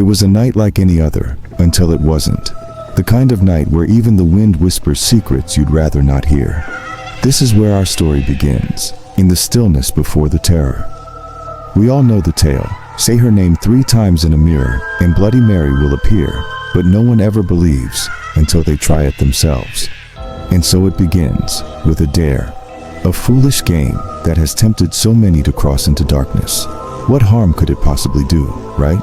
It was a night like any other, until it wasn't. The kind of night where even the wind whispers secrets you'd rather not hear. This is where our story begins, in the stillness before the terror. We all know the tale. Say her name 3 times in a mirror, and Bloody Mary will appear, but no one ever believes until they try it themselves. And so it begins, with a dare. A foolish game that has tempted so many to cross into darkness. What harm could it possibly do, right?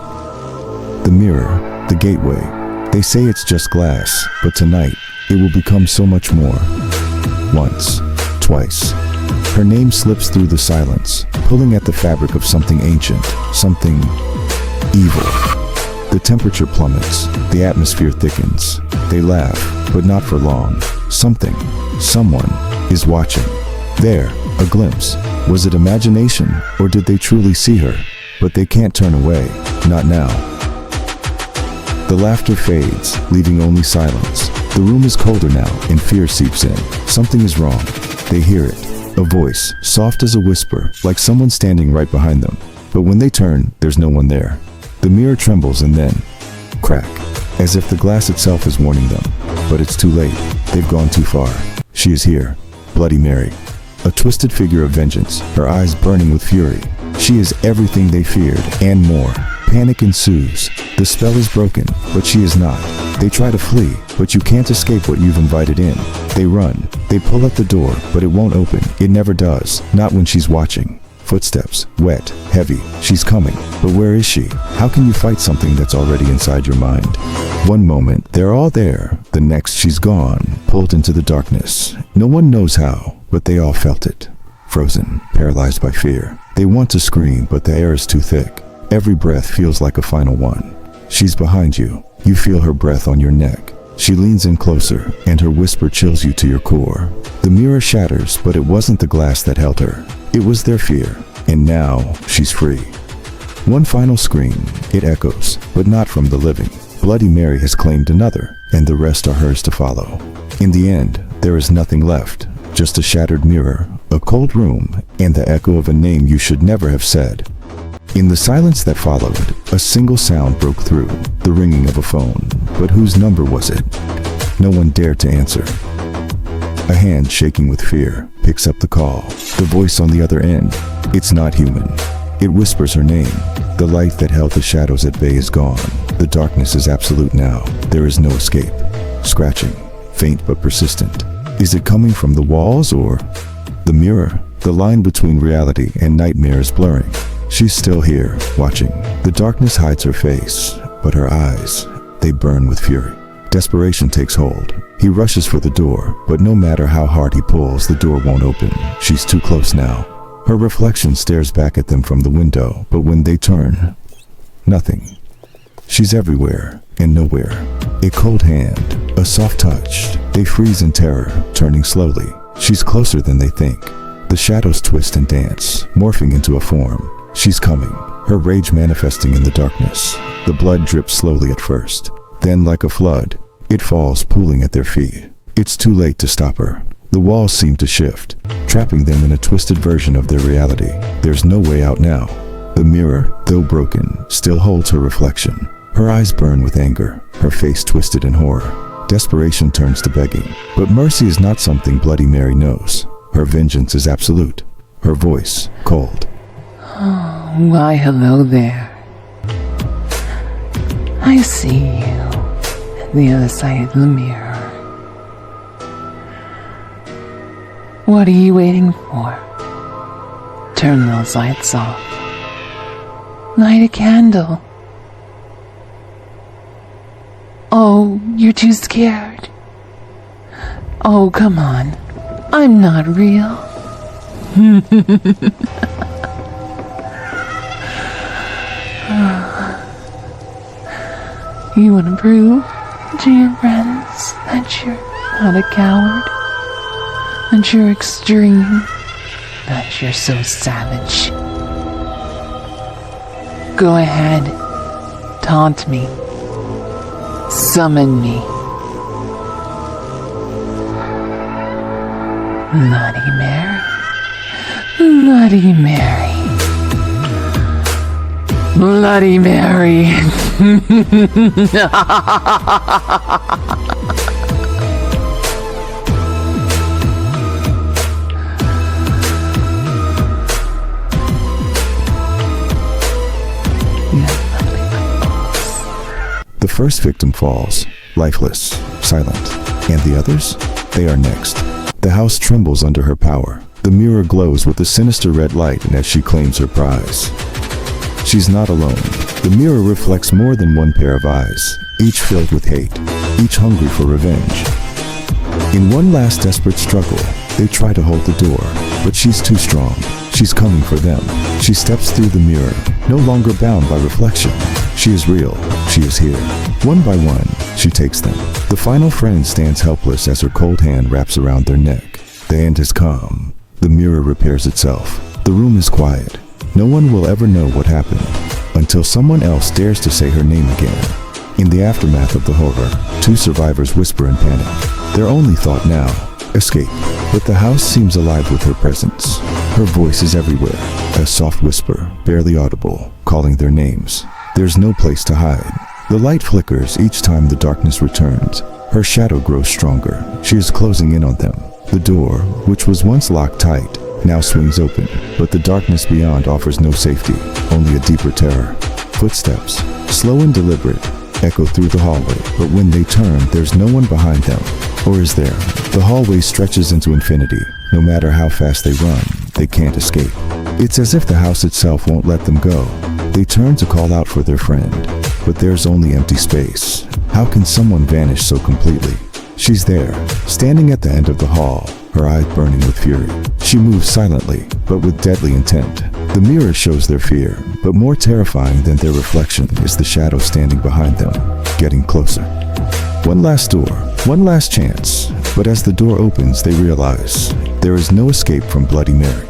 The mirror, the gateway. They say it's just glass, but tonight, it will become so much more. Once, twice. Her name slips through the silence, pulling at the fabric of something ancient, something evil. The temperature plummets, the atmosphere thickens. They laugh, but not for long. Something, someone, is watching. There, a glimpse. Was it imagination, or did they truly see her? But they can't turn away, not now. The laughter fades, leaving only silence. The room is colder now, and fear seeps in. Something is wrong. They hear it. A voice, soft as a whisper, like someone standing right behind them. But when they turn, there's no one there. The mirror trembles and then, crack, as if the glass itself is warning them. But it's too late. They've gone too far. She is here, Bloody Mary. A twisted figure of vengeance, her eyes burning with fury. She is everything they feared, and more. Panic ensues. The spell is broken, but she is not. They try to flee, but you can't escape what you've invited in. They run. They pull at the door, but it won't open. It never does. Not when she's watching. Footsteps, wet, heavy. She's coming. But where is she? How can you fight something that's already inside your mind? One moment, they're all there. The next, she's gone, pulled into the darkness. No one knows how, but they all felt it. Frozen, paralyzed by fear. They want to scream, but the air is too thick. Every breath feels like a final one. She's behind you. You feel her breath on your neck. She leans in closer, and her whisper chills you to your core. The mirror shatters, but it wasn't the glass that held her. It was their fear, and now she's free. One final scream, it echoes, but not from the living. Bloody Mary has claimed another, and the rest are hers to follow. In the end, there is nothing left, just a shattered mirror, a cold room, and the echo of a name you should never have said. In the silence that followed, a single sound broke through, the ringing of a phone. But whose number was it? No one dared to answer. A hand shaking with fear picks up the call. The voice on the other end, it's not human. It whispers her name. The light that held the shadows at bay is gone. The darkness is absolute now. There is no escape. Scratching, faint but persistent. Is it coming from the walls or the mirror? The line between reality and nightmare is blurring. She's still here, watching. The darkness hides her face, but her eyes, they burn with fury. Desperation takes hold. He rushes for the door, but no matter how hard he pulls, the door won't open. She's too close now. Her reflection stares back at them from the window, but when they turn, nothing. She's everywhere and nowhere. A cold hand, a soft touch. They freeze in terror, turning slowly. She's closer than they think. The shadows twist and dance, morphing into a form. She's coming, her rage manifesting in the darkness. The blood drips slowly at first. Then, like a flood, it falls, pooling at their feet. It's too late to stop her. The walls seem to shift, trapping them in a twisted version of their reality. There's no way out now. The mirror, though broken, still holds her reflection. Her eyes burn with anger, her face twisted in horror. Desperation turns to begging. But mercy is not something Bloody Mary knows. Her vengeance is absolute. Her voice, cold. Oh, why hello there. I see you at the other side of the mirror. What are you waiting for? Turn those lights off. Light a candle. Oh, you're too scared. Oh, come on. I'm not real. You want to prove to your friends that you're not a coward, that you're extreme, that you're so savage. Go ahead, taunt me, summon me. Bloody Mary, Bloody Mary. Bloody Mary. The first victim falls, lifeless, silent. And the others? They are next. The house trembles under her power. The mirror glows with a sinister red light as she claims her prize. She's not alone. The mirror reflects more than one pair of eyes, each filled with hate, each hungry for revenge. In one last desperate struggle, they try to hold the door, but she's too strong. She's coming for them. She steps through the mirror, no longer bound by reflection. She is real. She is here. One by one, she takes them. The final friend stands helpless as her cold hand wraps around their neck. The end has come. The mirror repairs itself. The room is quiet. No one will ever know what happened until someone else dares to say her name again. In the aftermath of the horror, two survivors whisper in panic. Their only thought now, escape. But the house seems alive with her presence. Her voice is everywhere, a soft whisper, barely audible, calling their names. There's no place to hide. The light flickers each time the darkness returns. Her shadow grows stronger. She is closing in on them. The door, which was once locked tight, now swings open, but the darkness beyond offers no safety, only a deeper terror. Footsteps, slow and deliberate, echo through the hallway, but when they turn, there's no one behind them. Or is there? The hallway stretches into infinity. No matter how fast they run, they can't escape. It's as if the house itself won't let them go. They turn to call out for their friend, but there's only empty space. How can someone vanish so completely? She's there, standing at the end of the hall, her eyes burning with fury. She moves silently, but with deadly intent. The mirror shows their fear, but more terrifying than their reflection is the shadow standing behind them, getting closer. One last door, one last chance, but as the door opens, they realize there is no escape from Bloody Mary.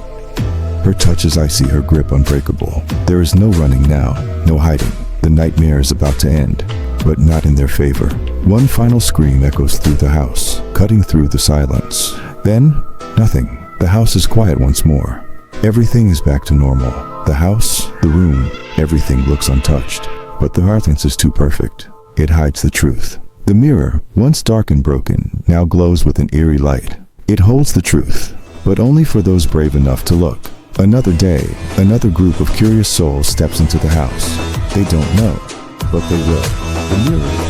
Her touch is icy, her grip unbreakable. There is no running now, no hiding. The nightmare is about to end, but not in their favor. One final scream echoes through the house, cutting through the silence. Then, nothing. The house is quiet once more. Everything is back to normal. The house, the room, everything looks untouched. But the darkness is too perfect. It hides the truth. The mirror, once dark and broken, now glows with an eerie light. It holds the truth, but only for those brave enough to look. Another day, another group of curious souls steps into the house. They don't know, but they will. The mirror